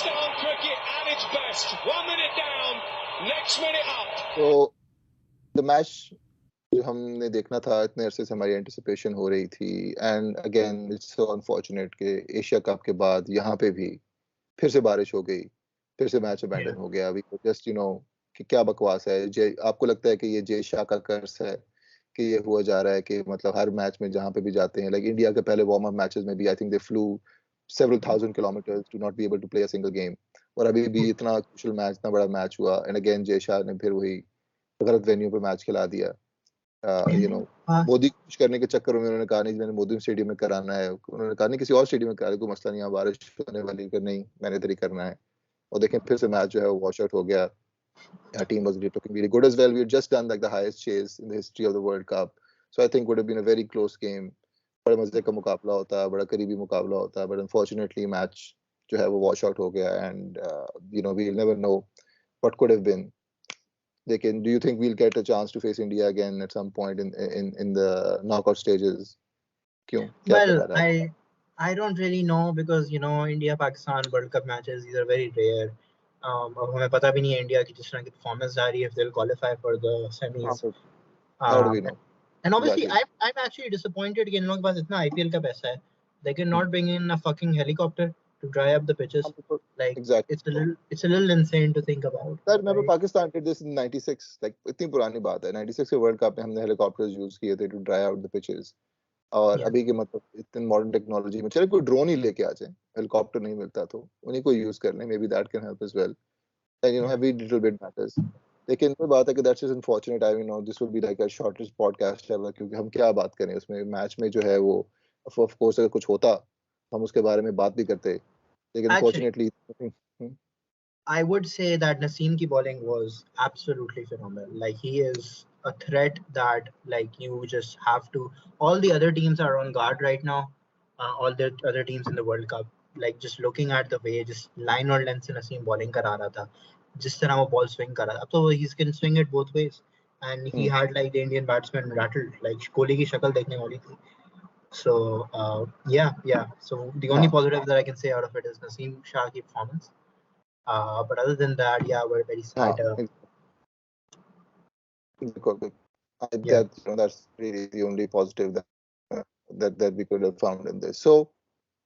Pakistan cricket at its best. 1 minute down, next minute up. तो the match जो हमने देखना था, इतने अरसे से हमारी एंटिसिपेशन हो रही थी, and again it's so unfortunate कि एशिया कप के बाद यहाँ पे भी फिर से बारिश हो गई, फिर से मैच अबैंडन हो गया. अभी जस्ट कि क्या बकवास है. आपको लगता है कि ये जय शाह का कर्स है कि ये हुआ जा रहा है कि मतलब हर मैच में जहाँ पे भी जाते हैं, लाइक इंडिया के पहले वार्म अप मैचेस में भी I think they flu several thousand kilometers to not be able to play a single game. और अभी भी इतना क्रूशियल मैच, इतना बड़ा मैच हुआ, एंड अगेन जय शाह ने फिर वही गलत वेन्यू पे मैच खिला दिया. मोदी कुछ करने के चक्कर में उन्होंने कहा नहीं मैंने मोदी स्टेडियम में कराना है, उन्होंने कहा नहीं किसी और स्टेडियम में करा, कोई मसला नहीं, यहाँ बारिश होने वाली है, नहीं मैंने इधर ही करना है. और देखें फिर से मैच जो है वो वॉश आउट हो गया. Our team was looking really good as well. We had just done like the highest chase in the history of the World Cup, so I think would have been a very close game. बड़े मजे का मुकाबला होता, बड़ा करीबी मुकाबला होता, but unfortunately match जो है वो वॉश आउट हो गया, and we'll never know what could have been. Do you think we'll get a chance to face India again at some point in the knockout stages? क्यों? क्या Well, बता रहा है? I don't really know because India Pakistan World Cup matches, these are very rare. अब हमें पता भी नहीं है इंडिया की जिस तरह की परफॉर्मेंस जा रही है, if they'll qualify for the semis. How do we know? And obviously, Exactly. I'm actually disappointed कि इन लोगों के पास इतना IPL का पैसा है. They cannot bring in a fucking helicopter to dry up the pitches. Like Exactly. it's a little insane to think about. I remember Pakistan did this in 96. Like इतनी पुरानी बात है. 96 के वर्ल्ड कप में हमने हेलीकॉप्टर्स यूज किए थे to dry out the pitches. और अभी के मतलब इतनी मॉडर्न टेक्नोलॉजी में चले कोई ड्रोन ही लेके आ जाए, हेलीकॉप्टर नहीं मिलता तो उन्हीं को यूज कर लें, maybe that can help as well. And every little bit matters. लेकिन कोई बात है कि that's just unfortunate. I know this will be like a shortest podcast ever, क्योंकि हम क्या बात करें उसमें. मैच में जो है वो ऑफ कोर्स अगर कुछ होता हम उसके बारे में बात भी करते, लेकिन unfortunately I would say that Naseem ki bowling was absolutely phenomenal. Like he is a threat that like you just have to. All the other teams are on guard right now. All the other teams in the World Cup. Like just looking at the way just line और length से Naseem bowling करा रहा था, जिस तरह वो ball swing कर रहा था, अब तो he can swing it both ways. And he had like the Indian batsman rattled. Like Kohli की शक्ल देखने वाली थी. So yeah. So the only positive that I can say out of it is Naseem Shah ki performance. But other than that, yeah, we're very sad. That's really the only positive that we could have found in this. So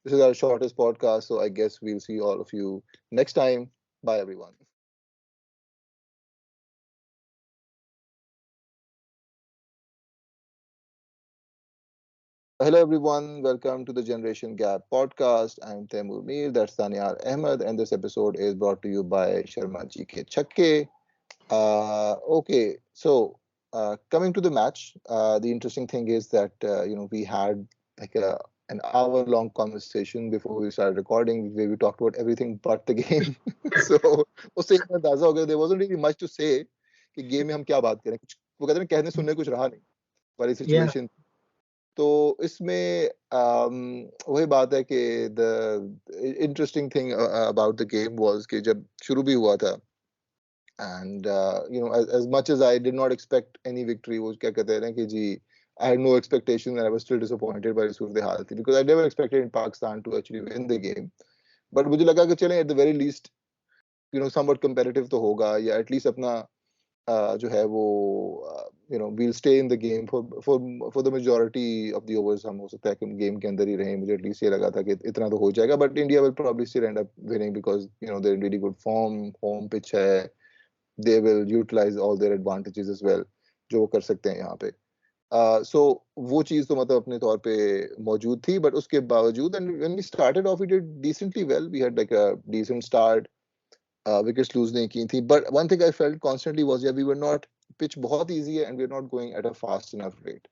this is our shortest podcast, so I guess we'll see all of you next time. Bye everyone. Hello everyone, welcome to the Generation Gap podcast. I'm Taimur Mir, that's Tanyar Ahmed, and this episode is brought to you by Sharma Ji Ke Chakke. Okay, so coming to the match, the interesting thing is that we had like an hour-long conversation before we started recording, where we talked about everything but the game. So उससे इतना अंदाजा हो गया, there wasn't really much to say कि game में हम क्या बात करें. कुछ वो कहते हैं कहने सुनने कुछ रहा नहीं वाली सिचुएशन. तो इसमें वही बात है कि the interesting thing about the game was कि जब शुरू भी हुआ था, and as much as I did not expect any victory, वो क्या कहते हैं ना कि जी I had no expectation and I was still disappointed by सूरत हाल थी, because I never expected Pakistan to actually win the game. But मुझे लगा कि चलें at the very least somewhat competitive तो होगा, या at least अपना जो है वो we'll stay in the game for the majority of the overs. हम हो सकता है कि गेम के अंदर ही रहें, मुझे एटलीस्ट ये लगा था कि इतना तो हो जाएगा. But India will probably still end up winning because they're in really good form, home pitch है, they will utilize all their advantages as well जो वो कर सकते हैं यहाँ पे. So वो चीज तो मतलब अपने तौर पे मौजूद थी, but उसके बावजूद, and when we started off we did decently well. We had like a decent start. Wickets lose नहीं की थी, but one thing I felt constantly was we were not, pitch बहुत easy है and we're not going at a fast enough rate.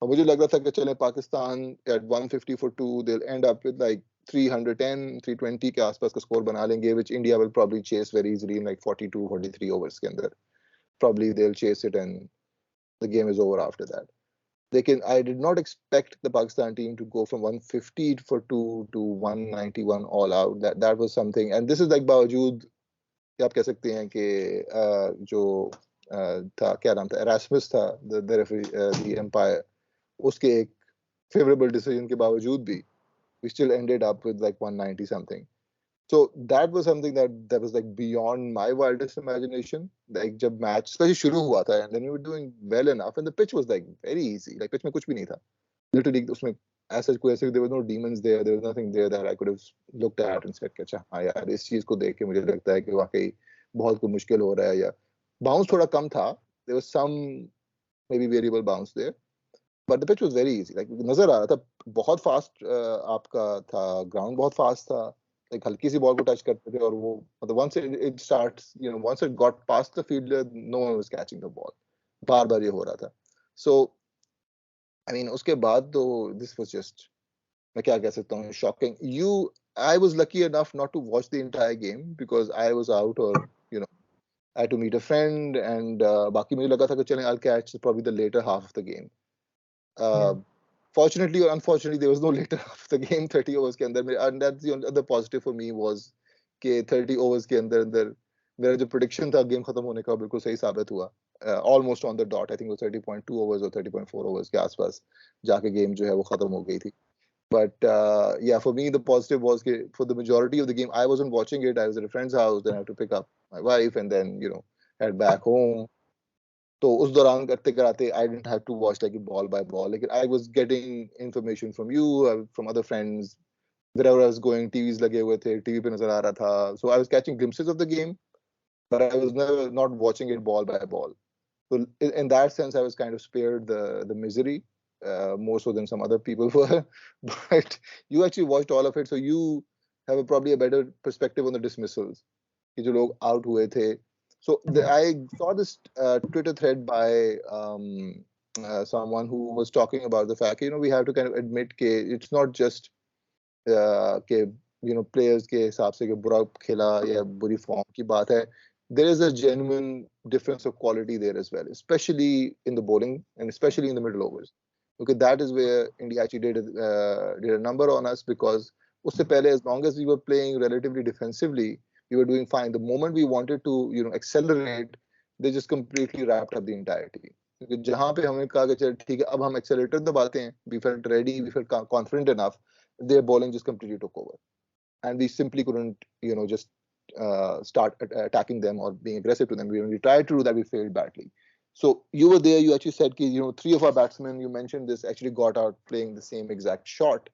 और मुझे लग रहा था कि चले Pakistan at 150 for 2 they'll end up with like 310 320 के आसपास का स्कोर बना लेंगे, which India will probably chase very easily in like 42 43 overs के अंदर. Probably they'll chase it and the game is over after that. I did not expect the Pakistan team to go from 150 for 2 to 191 all out. That was something, and this is like बावजूद आप कह सकते हैं कि जो था, क्या नाम था, एरास्मस था, the umpire, उसके एक favorable decision के बावजूद भी we still ended up with like 190 something. So that was something that was like beyond my wildest imagination. Like जब match especially शुरू हुआ था and then we were doing well enough and the pitch was like very easy. Like pitch में कुछ भी नहीं था. Literally उसमें ऐसा कोई ऐसे there was no demons there was nothing there that I could have looked at and said कि अच्छा हाँ यार इस चीज को देख के मुझे लगता है कि वाकई बहुत कुछ मुश्किल हो रहा है या bounce थोड़ा कम था. There was some maybe variable bounce there. But the pitch was very easy. Like नजर आ रहा था बहुत फास्ट आपका था ग्राउंड बहुत फास्ट था like हल्की सी बॉल को टच करते थे और वो मतलब once it starts once it got past the fielder no one was catching the ball बार बार ये हो रहा था so I mean उसके बाद तो this was just मैं क्या कह सकता हूँ shocking I was lucky enough not to watch the entire game because I was out or I had to meet a friend and बाकी मुझे लगा था कि चलें I'll catch probably the later half of the game. Fortunately or unfortunately, there was no later half of the game. 30 overs के अंदर and that's the other positive for me was कि 30 overs के अंदर मेरा जो prediction था game खत्म होने का बिल्कुल सही साबित हुआ. Almost on the dot. I think it was 30.2 overs or 30.4 overs के आसपास जाके game जो है वो खत्म हो गई थी. But yeah, for me the positive was कि for the majority of the game I wasn't watching it. I was at a friend's house. Then I had to pick up my wife and then head back home. तो उस दौरान करते कराते I didn't have to watch like ball by ball. Like I was getting information from you, from other friends. Wherever I was going, TVs लगे हुए थे, TV पे नजर आ रहा था. So I was catching glimpses of the game, but I was never not watching it ball by ball. So in that sense, I was kind of spared the misery, more so than some other people were. But you actually watched all of it, so you have probably a better perspective on the dismissals. कि जो लोग out हुए थे. So I saw this Twitter thread by someone who was talking about the fact, we have to kind of admit that it's not just players के हिसाब से कि बुरा खेला या बुरी form की बात है. There is a genuine difference of quality there as well, especially in the bowling and especially in the middle overs. Okay, that is where India actually did a number on us because उससे पहले, as long as we were playing relatively defensively, we were doing fine. The moment we wanted to, accelerate, they just completely wrapped up the entirety. क्योंकि जहाँ पे हमने कहा कि चल ठीक है अब हम accelerator दबाते हैं, we felt ready, we felt confident enough, their bowling just completely took over, and we simply couldn't, just start attacking them or being aggressive to them. When we tried to do that, we failed badly. So you were there. You actually said, three of our batsmen, you mentioned this, actually got out playing the same exact shot.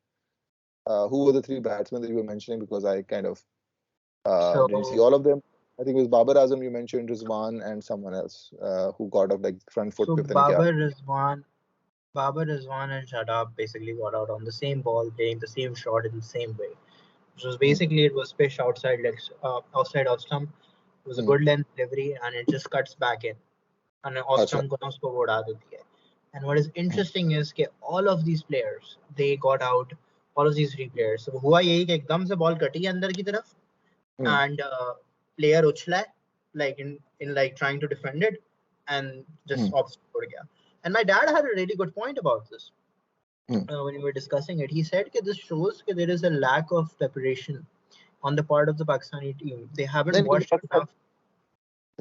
Who were the three batsmen that you were mentioning? Because I kind of didn't see all of them. I think it was Babar Azam you mentioned, Rizwan, and someone else who got up like front foot. So Babar Rizwan and Shadab basically got out on the same ball, playing the same shot in the same way. Which was basically it was pitched outside off stump. It was a good length delivery and it just cuts back in. And off stump को उसको वो उड़ा देती है. And what is interesting is that all of these players, they got out. All of these three players. So हुआ यही कि एकदम से ball कटी अंदर की तरफ. And player uchla like in like trying to defend it and just off score gaya. And my dad had a really good point about this when we were discussing it. He said that this shows that there is a lack of preparation on the part of the Pakistani team. They haven't watched enough.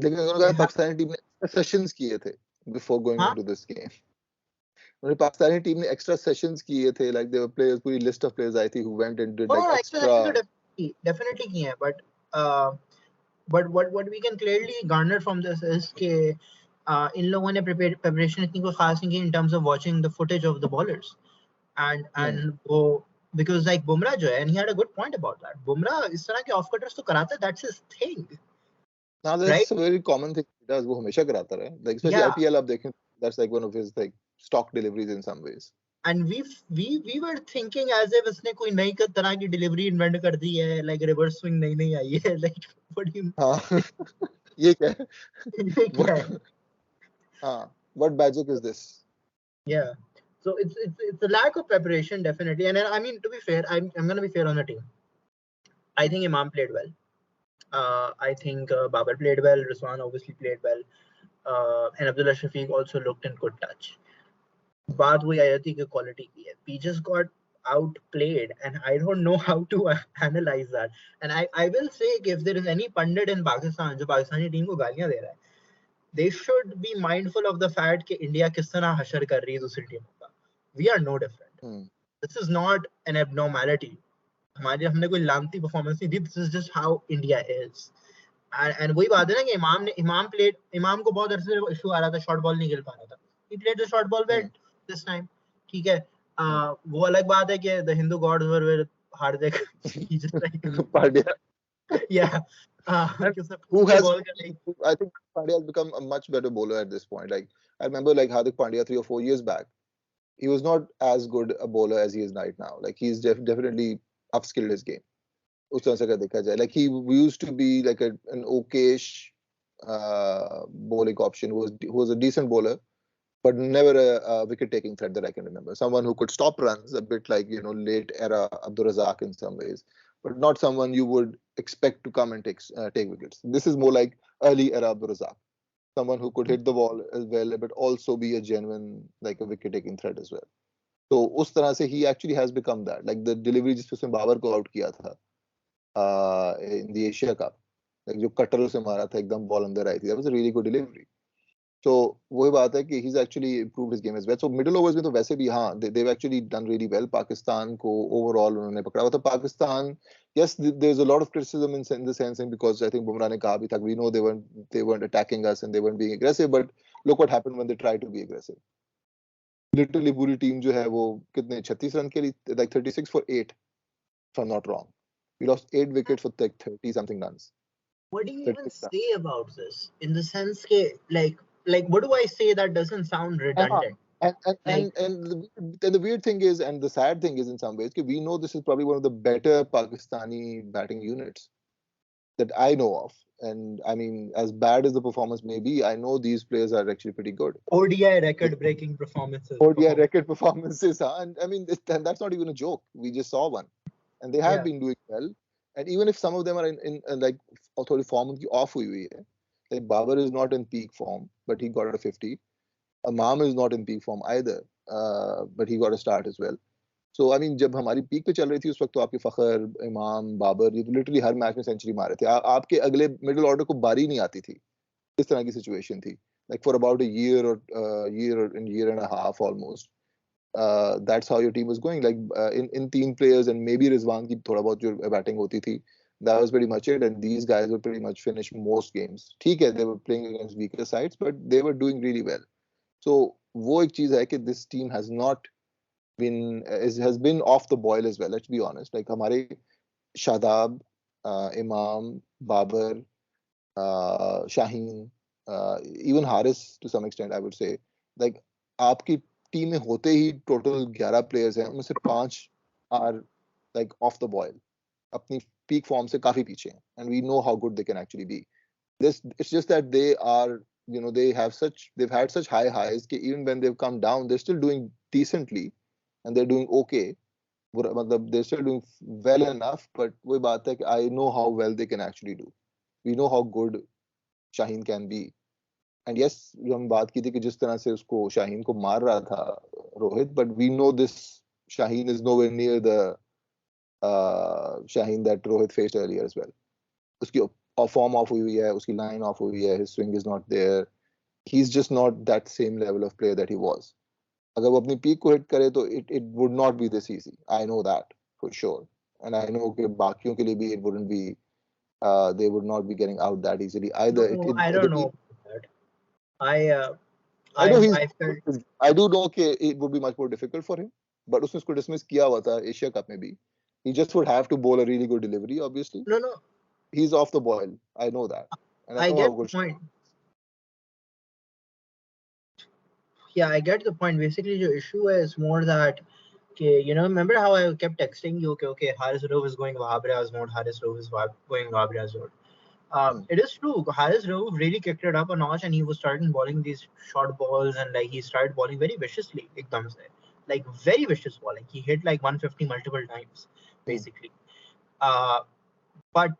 लेकिन उन्होंने Pakistani team ने sessions किए थे before going into this game. उन्होंने Pakistani team ने extra sessions किए थे, like there were players, पूरी list of players आई थी who went and did like extra. Definitely किए हैं, but what we can clearly garner from this is कि इन लोगों ने preparation इतनी कोई खास नहीं की in terms of watching the footage of the bowlers and वो because like Bumrah जो है, and he had a good point about that. Bumrah इस तरह के off cutters तो कराता है, that's his thing. Now that's a very common thing he does. वो हमेशा कराता है, like especially IPL आप देखें, that's like one of his like stock deliveries in some ways. And we were thinking as if इसने कोई नई तरह की delivery invent कर दी है, like reverse swing नहीं आई है, like what do you? हाँ, ये क्या है? ये क्या है? हाँ, what magic is this? Yeah, so it's a lack of preparation definitely, and I mean to be fair, I'm gonna be fair on the team. I think Imam played well. I think Babar played well. Rizwan obviously played well, and Abdullah Shafiq also looked in good touch. बात वही आई थी कि quality की है. We just got outplayed, and I don't know how to analyze that. And I will say if there is any pundit in Pakistan जो Pakistani team को गालियां दे रहा है, they should be mindful of the fact कि India किस तरह हशर कर रही है दूसरी टीमों का. We are no different. This is not an abnormality. हमने कोई लानती परफॉर्मेंस नहीं दी. This is just how India is. And वही बात है ना कि इमाम को बहुत अरसे से इशू आ रहा था, शॉर्ट बॉल नहीं खेल पा रहा था. He played the short ball well this time. ठीक है. वो अलग बात है कि the Hindu gods were with Hardik. He just like Pandya. yeah. Who has? I think Pandya has become a much better bowler at this point. Like I remember, like Hardik Pandya 3 or 4 years back, he was not as good a bowler as he is right now. Like he's definitely upskilled his game. उस तरह से अगर देखा जाए, like he used to be like an okayish bowling option. Who was a decent bowler, but never a wicket-taking threat that I can remember. Someone who could stop runs, a bit like late era Abdur Razak in some ways, but not someone you would expect to come and take wickets. This is more like early era Abdur Razak, someone who could hit the ball as well, but also be a genuine like a wicket-taking threat as well. So उस तरह से he actually has become that. Like the delivery जिसपे उसने बाबर को out किया था in the Asia Cup, like जो cutter से मारा था एकदम बॉल अंदर आई थी, that was a really good delivery. So वही बात है कि he's actually improved his game as well. So middle overs में तो वैसे भी हाँ, they've actually done really well. Pakistan को overall उन्होंने पकड़ा हुआ था. Pakistan, yes, there's a lot of criticism in the sense because I think Bumrah ने कहा भी था, we know they weren't attacking us and they weren't being aggressive, but look what happened when they tried to be aggressive. Literally पूरी team जो है वो कितने 36 run के लिए, like 36 for 8 if I'm not wrong. We lost 8 wickets for like 30 something runs. What do you even say about this? In the sense that, like, what do I say that doesn't sound redundant? And the weird thing is, and the sad thing is in some ways, we know this is probably one of the better Pakistani batting units that I know of. And I mean, as bad as the performance may be, I know these players are actually pretty good. ODI record-breaking performances. ODI record performances, huh? And I mean, that's not even a joke. We just saw one. And they have been doing well. And even if some of them are in like थोड़ी form उनकी off हुई है, like Babar is not in peak form, but he got a 50. Imam is not in peak form either, but he got a start as well. So I mean, जब हमारी peak पे चल रही थी उस वक्त तो आपके फखर, इमाम, बाबर ये तो literally हर मैच में सेंचुरी मारे थे. आपके अगले मिडिल ऑर्डर को बारी नहीं आती थी. इस तरह की सिचुएशन थी. Like for about a year and a half almost. That's how your team was going. Like in team players and maybe Rizwan की थोड़ा बहुत जो batting होती थी. That was pretty much it. And these guys were pretty much finished most games. ठीक है, they were playing against weaker sides, but they were doing really well. So वो एक चीज है कि this team has been off the boil as well. Let's be honest. Like हमारे Shadab, Imam, Babar, Shaheen, even Haris to some extent, I would say. Like आपकी team में होते ही total 11 players हैं, उनमें से 5 are like off the boil, अपनी peak form से काफी पीछे हैं, and we know how good they can actually be. This it's just that they are, they've had such high highs कि even when they've come down they're still doing decently and they're doing okay. मतलब they're still doing well enough, but वही बात है कि I know how well they can actually do. We know how good Shaheen can be. And yes, हम बात की थी कि जिस तरह से उसको शाहीन को मार रहा था Rohit, but we know this Shaheen is nowhere near the Shaheen that Rohit faced earlier as well. उसकी form off हुई है, उसकी line off हुई है, his swing is not there. He's just not that same level of player that he was. अगर वो अपनी peak को hit करे तो it would not be this easy. I know that for sure. And I know कि बाकियों के लिए भी it wouldn't be, they would not be getting out that easily either. No, I don't know that. I know I do know कि it would be much more difficult for him, but उसने उसको dismiss किया हुआ था Asia Cup में भी. He just would have to bowl a really good delivery, obviously. No. He's off the boil. I know that. And I get the point. Yeah, I get the point. Basically, the issue is more that, remember how I kept texting you, okay, Haris Rauf is going Wahab Riaz mode, Haris Rauf is going Wahab Riaz mode. It is true. Haris Rauf really kicked it up a notch, and he was starting bowling these short balls, and like he started bowling very viciously. Ekdam se, like very vicious bowling. He hit like 150 multiple times, basically. But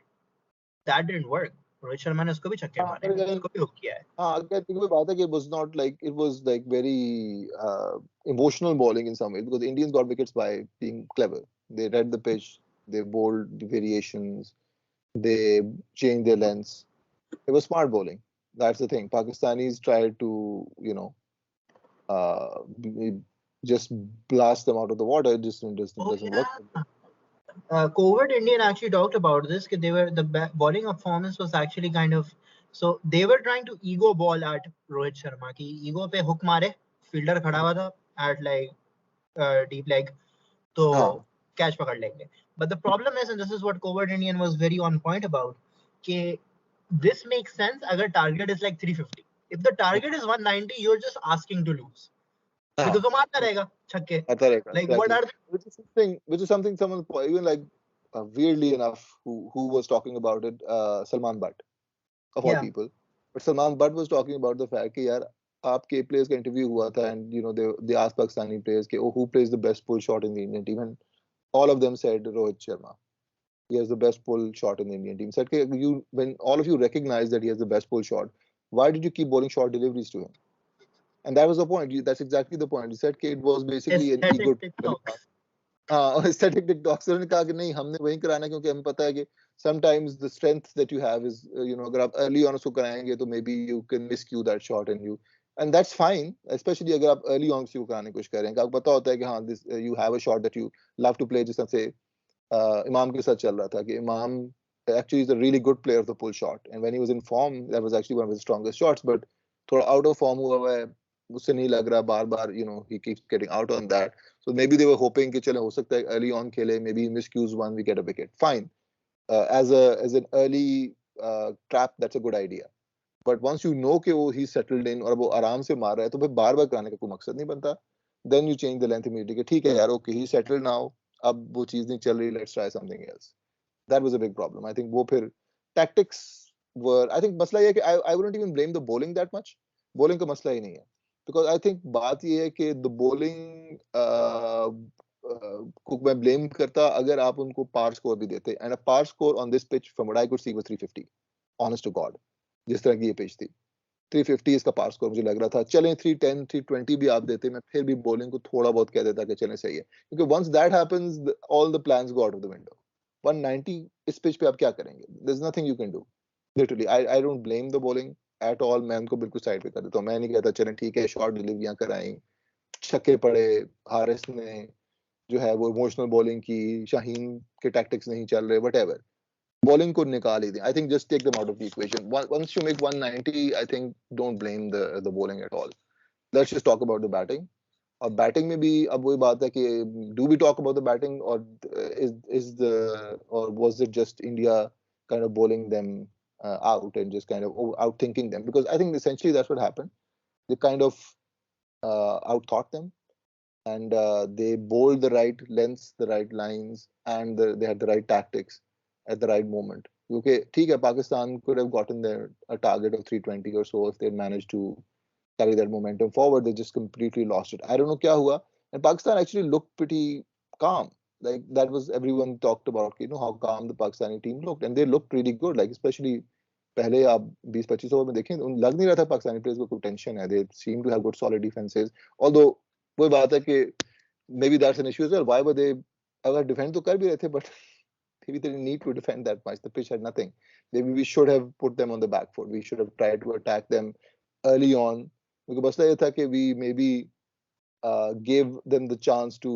that didn't work. Rohit Sharma ने उसको भी छक्के मारे, उसको भी hook किया है. I think वो बात है कि it was like very emotional bowling in some ways, because the Indians got wickets by being clever. They read the pitch, they bowled the variations, they changed their lengths. It was smart bowling. That's the thing. Pakistanis tried to, just blast them out of the water. It just doesn't work. COVID Indian actually talked about this. They were bowling performance was actually kind of, so they were trying to ego ball at Rohit Sharma ki ego pe hook mare, fielder खड़ा हुआ था at like deep leg, तो हाँ catch पकड़ लेंगे. But the problem is, and this is what COVID Indian was very on point about, कि this makes sense अगर target is like 350. If the target is 190, you're just asking to lose because वो मारता रहेगा छक्के. आता रहेगा Like what exactly. are the, Which is something someone even like weirdly enough who was talking about it, Salman Butt of all yeah people. But Salman Butt was talking about the fact कि यार आपके players का interview हुआ था and they asked Pakistani players कि oh, who plays the best pull shot in the Indian team, and all of them said Rohit Sharma. He has the best pull shot in the Indian team. Said कि when all of you recognize that he has the best pull shot, why did you keep bowling short deliveries to him? And that was the point. That's exactly the point. He said कि it was basically an ego. aesthetic TikToks? हाँ और aesthetic TikToks ने कहा कि नहीं हमने वहीं कराना है क्योंकि हमें पता है कि sometimes the strength that you have is अगर आप early on उसको कराएंगे तो maybe you can miscue that shot and that's fine, especially अगर आप early on किसी को कराने की कोशिश करेंगे आपको पता होता है कि हाँ this you have a shot that you love to play, जिस तरह से इमाम के साथ चल रहा था कि इमाम actually is a really good player of the pull shot, and when he was in form that was actually one of his strongest shots, but थोड़ा out of form हुआ है उससे नहीं लग रहा बार बार he keeps getting out on that. So maybe they were hoping कि चले हो सकता है early on खेले, maybe he miscues one, we get a wicket, fine. As an early trap, that's a good idea. But once you know कि वो he's settled in और वो आराम से मार रहा है तो फिर बार बार कराने का कोई मकसद नहीं बनता. Then you change the length immediately कि ठीक है यार okay he's settled now, अब वो चीज नहीं चल रही, let's try something else. That was a big problem. I think वो फिर tactics were, I think मसला ये है कि I wouldn't even blame the bowling that much. Bowling का मसला ही नहीं है. Because I think बात ये है कि the bowling को मैं blame करता अगर आप उनको par score भी देते, and a par score on this pitch from what I could see was 350, honest to God, जिस तरह की ये pitch थी 350 इसका पार स्कोर मुझे लग रहा था. चलें 310 320 भी आप देते, मैं फिर भी बॉलिंग को थोड़ा बहुत कह देता कि चलें सही है, क्योंकि once that happens all the plans go out of the window. 190 इस पिच पे आप क्या करेंगे? There's nothing you can do literally. I don't blame the bowling at all. मैं उनको बिल्कुल साइड पे कर देता हूँ. मैं नहीं कहता चलें ठीक है शॉर्ट डिलीवरियां कराई, छक्के पड़े, हारिस ने जो है वो इमोशनल बॉलिंग की, शाहीन के टैक्टिक्स नहीं चल रहे, whatever. Bowling could nikal hi. I think just take them out of the equation. Once you make 190, I think don't blame the bowling at all. Let's just talk about the batting. और batting में भी अब वही बात है कि do we talk about the batting, or was it just India kind of bowling them out and just kind of out thinking them? Because I think essentially that's what happened. They kind of out thought them, and they bowled the right lengths, the right lines, and they had the right tactics at the right moment. Okay, ठीक है, Pakistan could have gotten a target of 320 or so if they managed to carry that momentum forward. They just completely lost it. I don't know क्या हुआ, and Pakistan actually looked pretty calm. Like that was everyone talked about, how calm the Pakistani team looked, and they looked really good. Like especially पहले आप 20-25 over में देखें लग नहीं रहा था पाकिस्तानी प्लेयर्स को कोई टेंशन है. They seem to have good solid defenses. Although वही बात है कि maybe that's an issue as well. Why were they अगर डिफेंड तो कर भी रहे थे, but maybe they didn't need to defend that much. The pitch had nothing. Maybe we should have put them on the back foot. We should have tried to attack them early on. क्योंकि मसला ये था कि we maybe gave them the chance to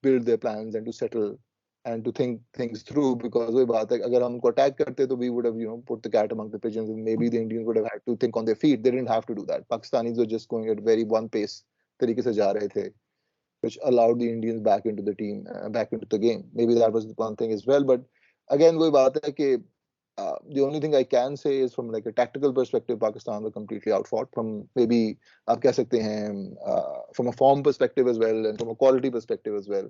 build their plans and to settle and to think things through. Because वही बात है अगर हम उनको attack करते तो we would have put the cat among the pigeons, and maybe the Indians would have had to think on their feet. They didn't have to do that. Pakistanis were just going at very one pace तरीके से जा रहे थे, which allowed the Indians back into the team, back into the game. Maybe that was one thing as well. But again, वही बात है कि the only thing I can say is from like a tactical perspective, Pakistan were completely outfought. From maybe आप कह सकते हैं from a form perspective as well and from a quality perspective as well.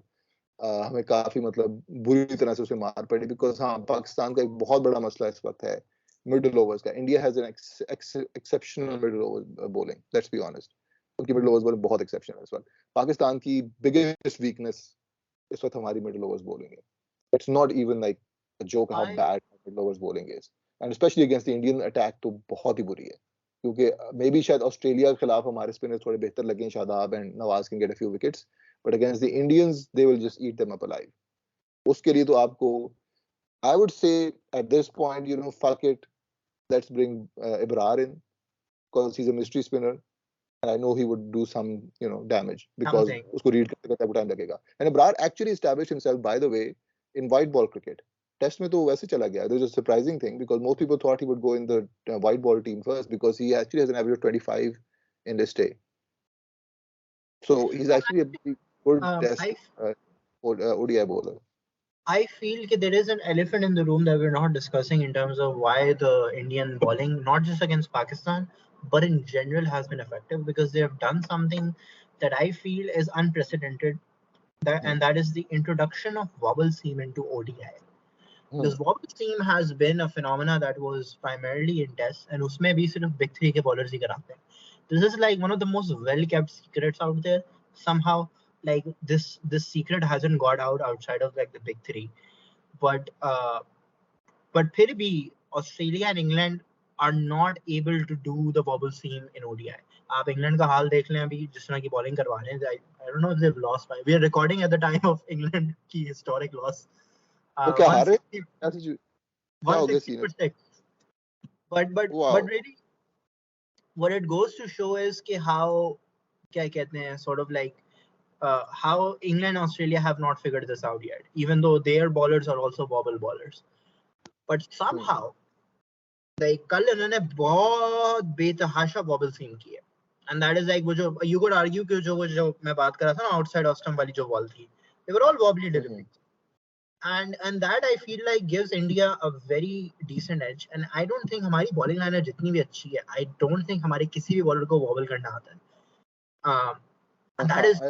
हमें काफी मतलब बुरी तरह से उसे मार पड़ी, because हाँ पाकिस्तान का एक बहुत बड़ा मसला इस वक्त है मिडिल ओवर्स का. India has an exceptional middle over bowling, let's be honest. उनकी मिडिल ओवर्स बॉलिंग बहुत एक्सेप्शनल है इस वक्त. पाकिस्तान की बिगेस्ट वीकनेस इस वक्त हमारी मिडिल ओवर्स बॉलिंग है. It's not even like a joke how bad middle overs bowling is, and especially against the Indian attack तो बहुत ही बुरी है. क्योंकि maybe शायद ऑस्ट्रेलिया के खिलाफ हमारे स्पिनर्स थोड़े बेहतर लगे, Shadab and Nawaz can get a few wickets, but against the Indians they will just eat them up alive. उसके लिए तो आपको I would say at this point fuck it, let's bring Ibrar in, because he's a mystery spinner and I know he would do some damage, because Something. उसको read करते करते time लगेगा. And Ibrar actually established himself, by the way, in white ball cricket. Test में तो वो वैसे चला गया. There's a surprising thing because most people thought he would go in the white ball team first because he actually has an average of 25 in this day. So he's actually a pretty good test ODI bowler. I feel that there is an elephant in the room that we're not discussing in terms of why the Indian bowling, not just against Pakistan, but in general, has been effective because they have done something that I feel is unprecedented, and that is the introduction of wobble seam into ODI. Because wobble seam has been a phenomena that was primarily in tests, and उसमें भी सिर्फ big three के bowlers ही कराते हैं. This is like one of the most well-kept secrets out there. Somehow, like this secret hasn't got out outside of like the big three, but फिर भी Australia and England are not able to do the wobble seam in ODI. आप England का हाल देख लें अभी जिस तरह की बॉलिंग करवा रहे हैं. I don't know if they've lost by. We are recording at the time of England की historic loss. तो क्या हारे? 160 for 6. But really, what it goes to show is कि how क्या कहते हैं sort of like how England and Australia have not figured this out yet, even though their bowlers are also wobble bowlers. But somehow, like कल इन्होंने बहुत बेतहाशा wobble seam की है, and that is like वो जो you could argue कि जो मैं बात कर रहा था ना outside off stump वाली जो ball थी, they were all wobbly deliveries. And that I feel like gives India a very decent edge. And I don't think हमारी bowling line जितनी भी अच्छी है, I don't think हमारे किसी भी bowler को wobble करना आता है. And that is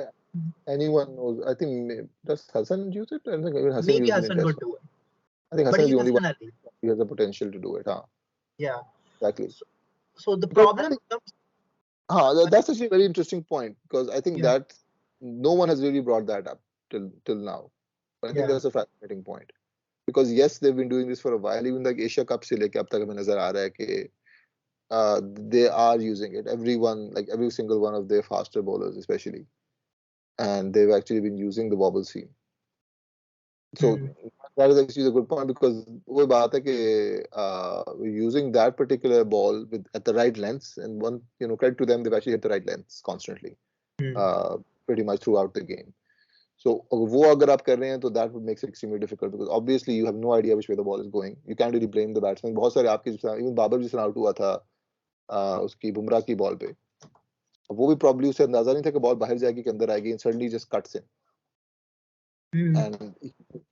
anyone knows. I think does Hassan use it? I think even Hassan maybe Hassan could do it. I think Hassan is the only one who has the potential to do it. Yeah. Exactly. So the problem comes. That's actually a very interesting point because I think that no one has really brought that up till now. But I think that's a fascinating point because yes, they've been doing this for a while. Even like Asia Cup से लेके अब तक हमें नजर आ रहा है कि they are using it. Everyone, like every single one of their faster bowlers, especially, and they've actually been using the wobble seam. So that is actually a good point because वो बात है कि using that particular ball at the right lengths and one credit to them, they've actually hit the right lengths constantly, pretty much throughout the game. So वो अगर आप कर रहे हैं तो that would make it extremely difficult because obviously you have no idea which way the ball is going. You can't really blame the batsman. बहुत सारे आपके even बाबर जिस तरह आउट हुआ था उसकी बुमराह की बॉल पे, वो भी probably उसे अंदाजा नहीं था कि बॉल बाहर जाएगी कि अंदर आएगी, and suddenly just cuts in. And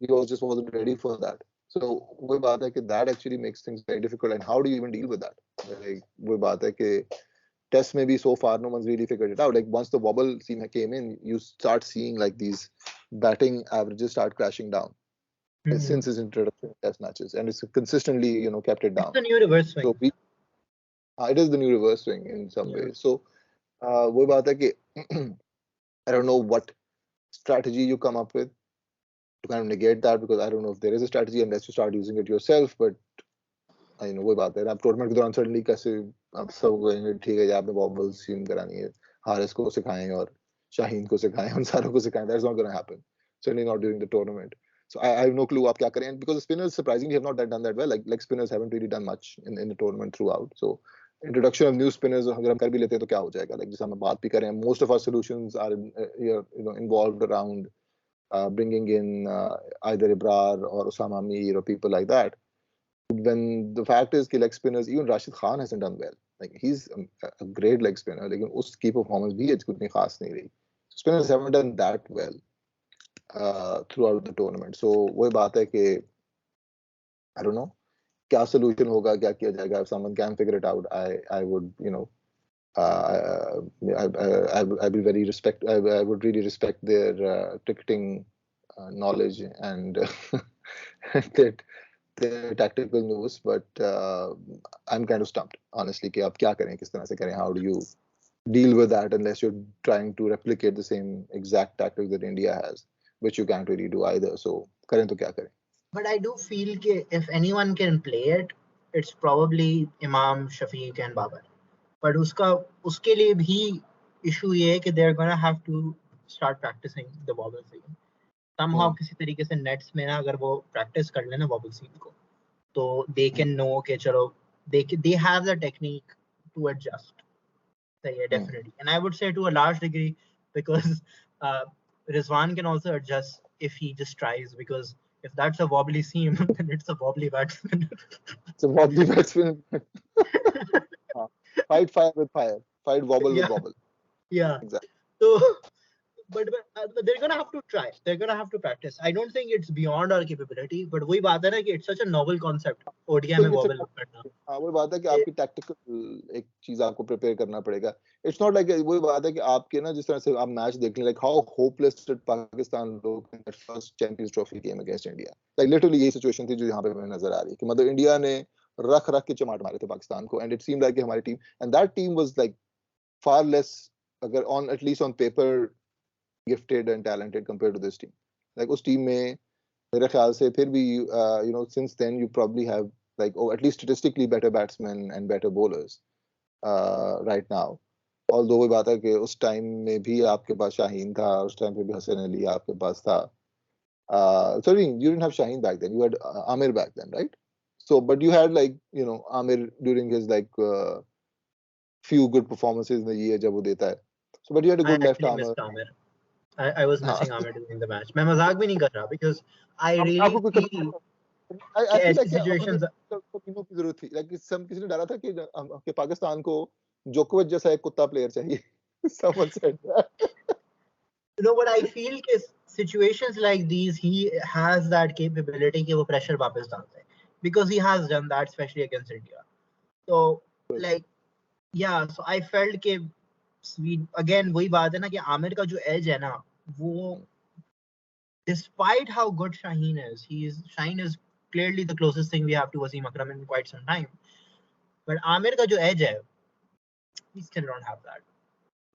he just wasn't ready for that. So वो बात है कि that actually makes things very difficult. And how do you even deal with that? Like वो बात है कि Test maybe so far no one's really figured it out. Like once the wobble seam came in, you start seeing like these batting averages start crashing down since his introduction in Test matches, and it's consistently kept it down. It's the new reverse swing. So it is the new reverse swing in some ways. So वो बात है कि I don't know what strategy you come up with to kind of negate that because I don't know if there is a strategy unless you start using it yourself. But वो बात है. अब tournament के दौरान suddenly कैसे अब सब कहेंगे ठीक है आपने वॉबल सीम करानी है, हारिस को सिखाएं और शाहीन को सिखाएं, उन सारों को सिखाएं. That's not going to happen. Certainly not during the tournament. So I have no clue आप क्या करें. And because the spinners surprisingly have not done that well. Like leg spinners haven't really done much in the tournament throughout. So introduction of new spinners अगर हम कर भी लेते हैं तो क्या हो जाएगा? Like जैसे हम बात भी करें, most of our solutions are involved around bringing in either Ibrar or Osama Mir or people like that. When the fact is कि leg spinners, even Rashid Khan hasn't done well. Like he's a great leg spinner, लेकिन उसकी performance भी उतनी खास नहीं रही. Spinners haven't done that well throughout the tournament. So वही बात है कि I don't know क्या solution होगा, क्या किया जाएगा. If someone can figure it out, I would I would really respect their cricketing knowledge and their tactical moves, but I'm kind of stumped, honestly, कि आप क्या करें, किस तरह से करें. How do you deal with that unless you're trying to replicate the same exact tactics that India has, which you can't really do either. So करें तो क्या करें. But I do feel that if anyone can play it, it's probably Imam, Shafiq and Babar. But उसके लिए भी issue ये है कि they're gonna have to start practicing the wobble seam. Somehow किसी तरीके से nets में ना अगर वो practice कर लेना wobble seam को, तो they can know कि चलो they have the technique to adjust. So yeah, definitely. And I would say to a large degree because Rizwan can also adjust if he just tries, because if that's a wobbly seam, then it's a wobbly batsman. It's a wobbly batsman. Fight fire with fire. Fight wobble with Yeah, wobble. yeah. Exactly. So, but they're gonna have to try. They're gonna have to practice. I don't think it's beyond our capability. But वही बात है ना कि it's such a novel concept. ODI में think it's a wobble करना. हाँ वही बात है कि आपकी टैक्टिकल एक चीज आपको प्रिपेयर करना पड़ेगा. इट्स नॉट लाइक वही बात है कि आपके ना जिस तरह से आप मैच देख लें like how hopeless did Pakistan लोग in that first champions trophy game against India. Like literally यही सिचुएशन थी जो यहाँ पे हमें नजर आ रही है कि मतलब इंडिया ने रख रख के चमाट मारे थे पाकिस्तान को एंड इट सीम्ड लाइक हमारी team and that team was like far less अगर on at least on paper gifted and talented compare to this team. Like उस टीम में मेरे ख्याल से फिर भी you know since then you probably have like at least statistically better batsmen and better bowlers right now. Although वही बात है कि उस टाइम में भी आपके पास शाहीन था, उस टाइम पे भी हसन अली आपके पास था. Sorry, you didn't have Shaheen back then. You had Amir back then, right? So, but you had like Amir during his like few good performances in the year जब वो देता है. So, but you had a I good left actually armer. missed Amir. I was हाँ. missing Amir during the match. मैं मजाक भी नहीं कर रहा because I really आपको कोई feel I कि feel ऐसी like situations. कमीनों की जरूरत थी. Like some किसी ने डाला था कि पाकिस्तान को जोकोविच जैसा एक कुत्ता प्लेयर चाहिए. Someone said that. You know what I feel is situations like these he has that capability कि वो pressure वापस डालता है because he has done that especially against India. So like yeah, so I felt कि we again वही बात है ना कि आमिर का जो edge है ना वो despite how good Shaheen is clearly the closest thing we have to Wasim Akram in quite some time. But Aamir का जो edge है we still don't have that.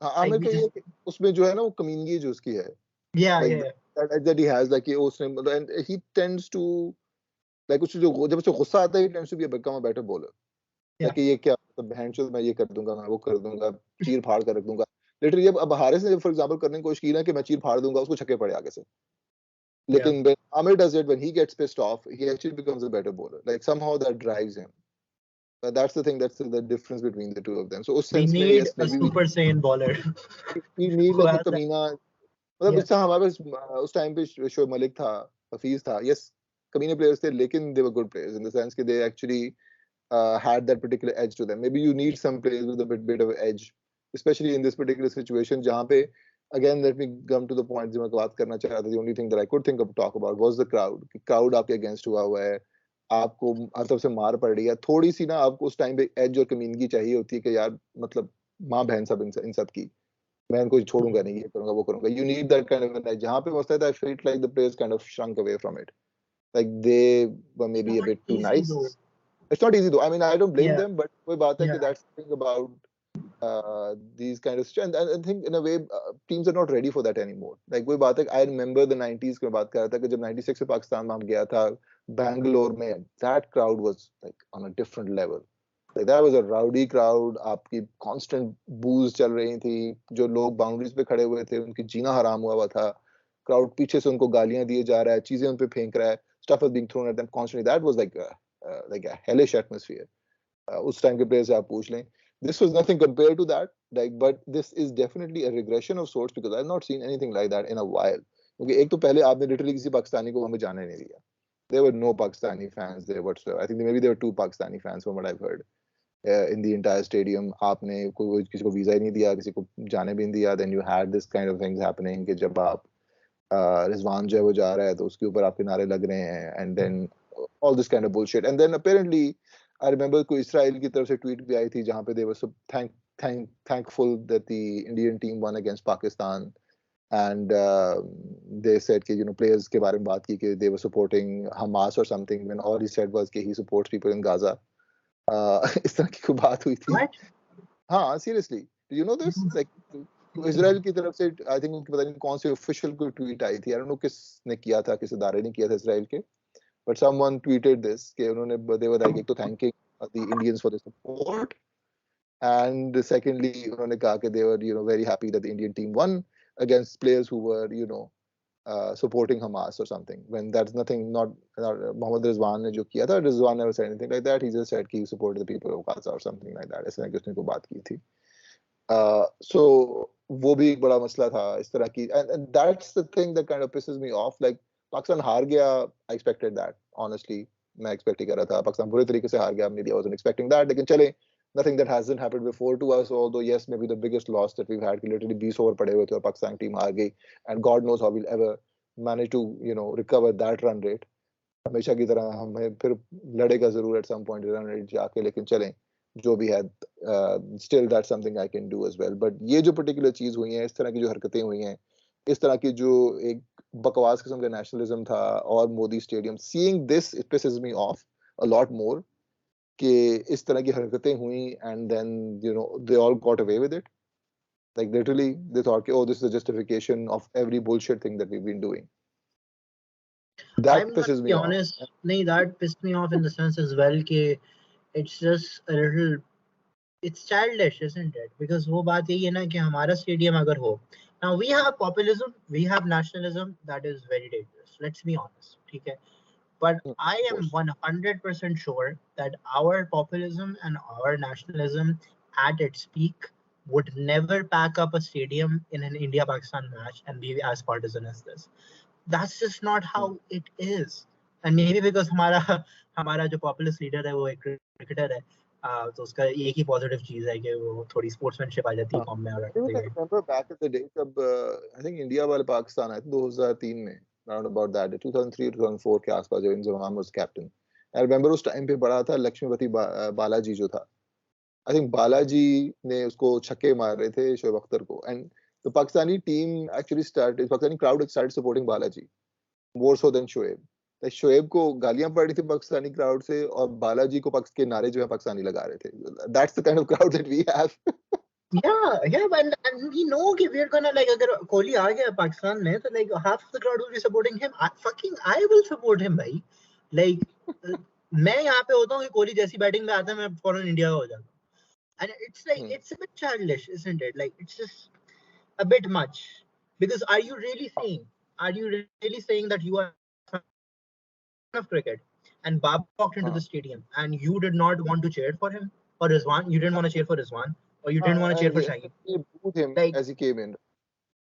हाँ, Like आमिर we का ये just है कि उसमें जो है ना वो कमीनगी जो उसकी है. yeah Like yeah that he has like उसने and he tends to like उससे जो जब उसे गुस्सा आता है he tends to be become a better bowler. yeah Like ये क्या मतलब बहनचोद मैं ये कर दूंगा मैं वो कर दूंगा चीर फाड़ कर रख दूंगा. लिटरली अब हारिस ने फॉर एग्जांपल करने की कोशिश की ना कि मैं चीर फाड़ दूंगा उसको छक्के पड़े आगे से. yeah. लेकिन when Amir does it when he gets pissed off he actually becomes a better bowler. Like somehow that drives him. But that's the thing that's the difference between the two of them. So उस We sense में need yes a maybe super sane bowler we need who like a has that. कमीना. मतलब Yeah. इस हमारे पास उस time पे शोएब मलिक था हफीज था yes कमीने players थे लेकिन they were good players in the sense that they actually had that particular edge to them. Maybe you need some players with a bit of an edge, especially in this particular situation. जहाँ पे again let me come to the point जो मैं बात करना चाह रहा था. The only thing that I could think of talk about was the crowd. कि crowd आपके against हुआ हुआ है, आपको हर तरफ से मार पड़ रही है. थोड़ी सी ना आपको उस टाइम पे edge और कमीनगी चाहिए होती है कि यार मतलब माँ बहन सब इन सब की. मैं इनको छोड़ूंगा नहीं ये करूंगा वो करूंगा. You need that kind of an edge. जहाँ पे मसला था I felt like the players kind of shrunk away from it. Like they were maybe a Not bit too easy nice. though. It's not easy though. I mean, I don't blame Yeah. them, but वही बात है कि Yeah. that's the thing about these kind of and I think in a way teams are not ready for that anymore. Like वही बात है I remember the 90s की मैं बात कर रहा था कि जब 96 में पाकिस्तान में हम गया था बैंगलोर में that crowd was like on a different level. Like that was a rowdy crowd. आपकी constant boos चल रही थी. जो लोग बाउंड्रीज पे खड़े हुए थे उनकी जीना हराम हुआ था. Crowd पीछे से उनको गालियां दिए जा रहा है, चीजें उन पे फेंक रहा है. Stuff was being thrown at them constantly. That was like a hellish atmosphere. उस टाइम के प्लेयर से आप पूछ लें. This was nothing compared to that. Like, but this is definitely a regression of sorts because I've not seen anything like that in a while. क्योंकि एक तो पहले आपने literally किसी पाकिस्तानी को हमें जाने नहीं दिया. There were no Pakistani fans there whatsoever. I think maybe there were two Pakistani fans from what I've heard. In the entire stadium आपने कोई किसी को वीजा ही नहीं दिया किसी को जाने भी नहीं दिया. Then you had this kind of things happening कि जब आप रिजवान जो है वो जा रहा है तो उसके ऊपर आपके नारे लग रहे हैं and then all this kind of bullshit. And then apparently I remember कोई इसराइल की तरफ से ट्वीट भी आई थी जहाँ पे they were so thankful that the Indian team won against Pakistan. And they said कि players के बारे में बात की कि they were supporting Hamas or something when all he said was कि he supports people in Gaza. इस तरह की कोई बात हुई थी. What? हाँ seriously do you know this like Israel की तरफ से आई थिंक उनकी पता नहीं कौन सी ऑफिशियल कोई ट्वीट आई थी. आई डोंट नो किसने किया था किस इदारे ने किया था इजराइल के. बट समवन ट्वीटेड दिस कि उन्होंने दे वर लाइक एक तो thanking the Indians for the support and secondly उन्होंने कहा कि they were very happy that the Indian team won against players who were supporting Hamas or something when that's nothing not Mohammed Rizwan ने जो किया था. Rizwan never said anything like that. He just said he supported the people of Gaza or something like that. ऐसे ना कि उसने कोई बात की थी. So वो भी एक बड़ा मसला था इस तरह की and that's the thing that kind of pisses me off. Like Pakistan हार गया, आई एक्सपेक्टेड दैट ऑनेस्टली, मैं एक्सपेक्ट ही कर रहा था पाकिस्तान बुरे तरीके से हार गया, maybe I wasn't expecting that, लेकिन चले, nothing that hasn't happened before to us, although yes, maybe the biggest loss that we've had कि literally 20 ओवर पड़े हुए थे और पाकिस्तान टीम हार गई, and God knows how we'll ever manage to recover that run rate. हमेशा की तरह हमें फिर लड़ेगा जरूर at some point run rate जाके, लेकिन चलें जो भी है, still that's something I can do as well. But ये जो पर्टिकुलर चीज हुई है, इस तरह की जो हरकतें हुई हैं, इस तरह की जो एक बकवास किस्म का नेशनलिज्म था और Modi stadium, seeing this it pisses me off a lot more कि इस तरह की हरकतें हुई and then they all got away with it, like literally they thought oh, this is a justification of every bullshit thing that we've been doing. That I'm gonna pisses be me off. honest, nahi, that pissed me off in the sense as well कि it's just a little, it's childish, isn't it? Because वो बात यही है ना कि हमारा stadium अगर हो, now we have populism, we have nationalism, that is very dangerous, let's be honest, ठीक है? But I Of am course. 100% sure that our populism and our nationalism at its peak would never pack up a stadium in an India-Pakistan match and be as partisan as this. That's just not how it is. And maybe because हमारा हमारा जो populist leader है वो एक cricketer है, तो उसका एक ही पॉजिटिव चीज है कि वो थोड़ी स्पोर्ट्समैनशिप आ जाती है फॉर्म में और I remember back in the day जब I think इंडिया वाले पाकिस्तान आए थे 2003 में, around about that 2003 2004 के आसपास, जब Inzamam was captain. I remember उस टाइम पे बड़ा था लक्ष्मीपति बालाजी जो था, I think बालाजी ने उसको छक्के मार रहे थे शोएब अख्तर को, and the Pakistani team actually started, Pakistani crowd started supporting Balaji more so than Shoaib. like Shoaib को गालियां पड़ रही थी पाकिस्तानी क्राउड से और बालाजी को पाकिस्तान के नारे जो है पाकिस्तानी लगा रहे थे. That's the kind of crowd that we have. Yeah, and we know कि we're gonna like अगर कोहली आ गया पाकिस्तान में तो like half of the crowd will be supporting him. I will support him भाई. Like मैं यहाँ पे होता हूँ कि कोहली जैसी बैटिंग में आता है मैं फौरन इंडिया का हो जाता हूँ. And it's like it's a bit childish, isn't it? Like it's just a bit much. Because are you really saying that you are a fan of cricket and Baba walked into the stadium and you did not want to cheer for him or Rizwan? You didn't want to cheer for Rizwan or you didn't want to cheer And for they Shaheen? booed him Like as he came in,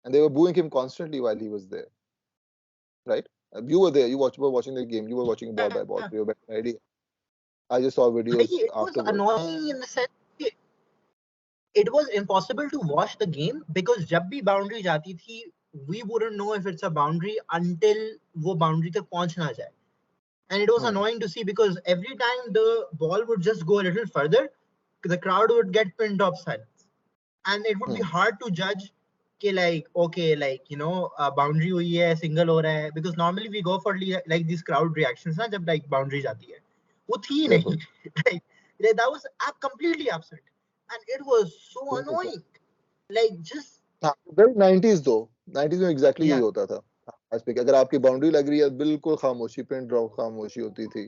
and they were booing him constantly while he was there, right? You were there, were watching the game, you were watching ball by ball, so you have a better idea. I just saw videos it was afterwards. annoying in the sense it was impossible to watch the game because जब भी boundary जाती थी we wouldn't know if it's a boundary until वो boundary तक पहुंच ना जाए. And it was annoying to see because every time the ball would just go a little further, the crowd would get pinned off silence. And it would be hard to judge कि like, okay, like, boundary हुई है, single हो रहा है, because normally we go for like these crowd reactions ना जब like boundary जाती है. वो थी ही नहीं. Like, that was completely absent. And it was so annoying. Like just very 90s though, 90s में exactly यही yeah. होता था. अगर आपकी बाउंड्री लग रही है बिल्कुल खामोशी, पिन ड्रॉप खामोशी होती थी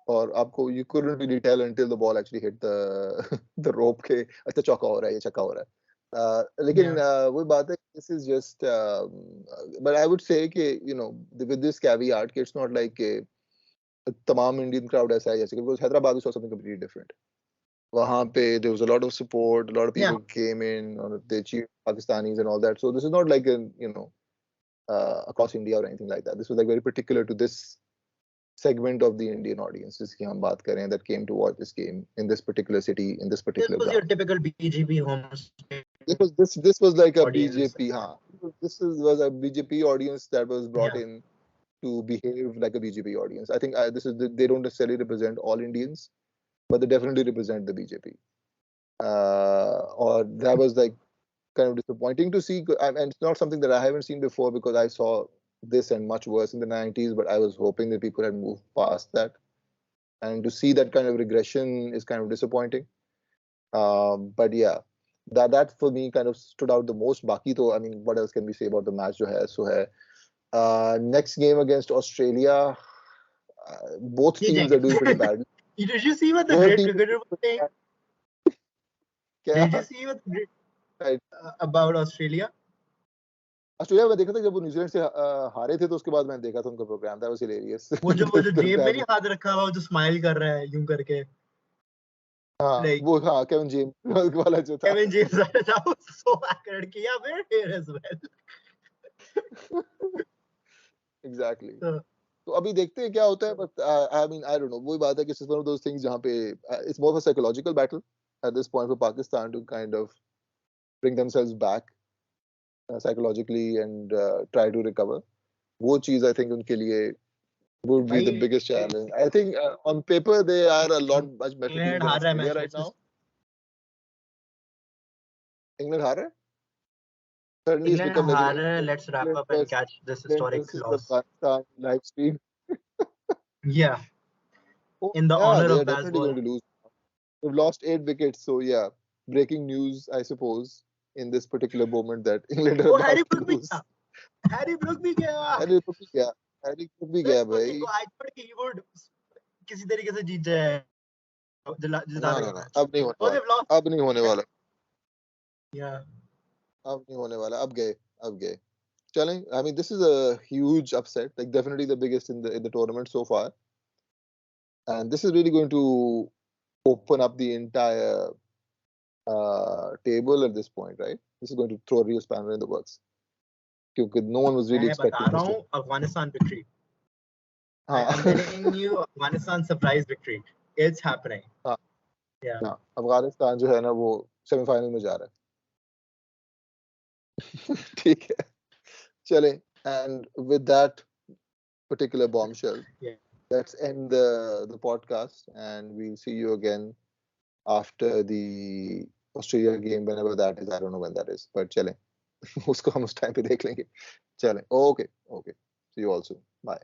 और आपको you couldn't really tell until the ball actually hit the the rope के अच्छा चौका हो रहा है, ये छक्का हो रहा है. लेकिन वही बात है, this is just but I would say कि with this caveat कि it's not like तमाम इंडियन क्राउड ऐसा है जैसे, because Hyderabad we saw something completely different. वहाँ पे there was a lot of support, a lot of people came in, or they cheered Pakistanis and all that. So this is not like across India or anything like that. This was like very particular to this segment of the Indian audience जिसकी हम बात कर रहे हैं, that came to watch this game in this particular city, in this This particular was your ground. typical BGP home This was like a audience. BJP, was a BJP audience that was brought in to behave like a BJP audience. I think they don't necessarily represent all Indians, but they definitely represent the BJP. Or that was like kind of disappointing to see, and it's not something that I haven't seen before because I saw this and much worse in the 90s, but I was hoping that people had moved past that, and to see that kind of regression is kind of disappointing. But yeah, that for me kind of stood out the most. Baki to, I mean, what else can we say about the match jo hai? So hai next game against Australia, both teams are doing pretty badly. Did you see what the great cricketer was saying? Did you see what about Australia? Australia में देखा था जब वो New Zealand से हारे थे, तो उसके बाद मैंने देखा था उनका प्रोग्राम, दैट वाज हिलेरियस. वो जो जेब में नहीं हाथ रखा हुआ, जो स्माइल कर रहा है यूं करके. हाँ, वो केविन जेम्स वाला जो था. केविन जेम्स वाला था, वो सो एक्यूरेट किया, where here as well. Exactly. So, तो अभी देखते हैं क्या होता है, but I mean I don't know, वही बात है कि it's one of those things जहाँ पे it's more of a psychological battle at this point for Pakistan to kind of bring themselves back psychologically and try to recover. वो चीज I think उनके लिए would be the भाई biggest challenge. I think on paper they are a lot much better team England than हार रहा है Australia match right let's now. Just England हार है? Suddenly it's इंग्लैंड become हार legendary. रहा है let's wrap England up and versus catch दिस England historic versus loss Afghanistan live stream. या Oh in the yeah, honour they of are definitely baseball going to lose. They've lost 8 wickets, so yeah, breaking news, I suppose, in this particular moment that England are वो Harry about to Brooke भी lose. गया Harry Brook भी गया Harry Brook भी गया, Harry Brook भी गया बिल्कुल भाई। देखो आई थॉट कि ही वुड किसी तरीके से जीत जाए ना जिता ना देगा ना, मैच अब नहीं होने और देव वाला, लॉस्ट अब नहीं होने वाला, या अब नहीं होने वाला, अब गए, अब गए। Challenge. I mean, this is a huge upset, like definitely the biggest in the tournament so far, and this is really going to open up the entire table at this point, right? This is going to throw a real spanner in the works because no one was really मैं बता expecting रहा this to. हूँ Afghanistan victory I'm हाँ telling you Afghanistan surprise victory it's happening हाँ yeah हाँ, अफगानिस्तान जो है ना वो सेमीफाइनल में जा रहा है। ठीक है, चले, and with that particular bombshell, yeah let's end the podcast, and we'll see you again after the Australia game, whenever that is. I don't know when that is, but चलें उसको हम उस टाइम पे देख लेंगे। चलें, okay okay, see you all soon, bye.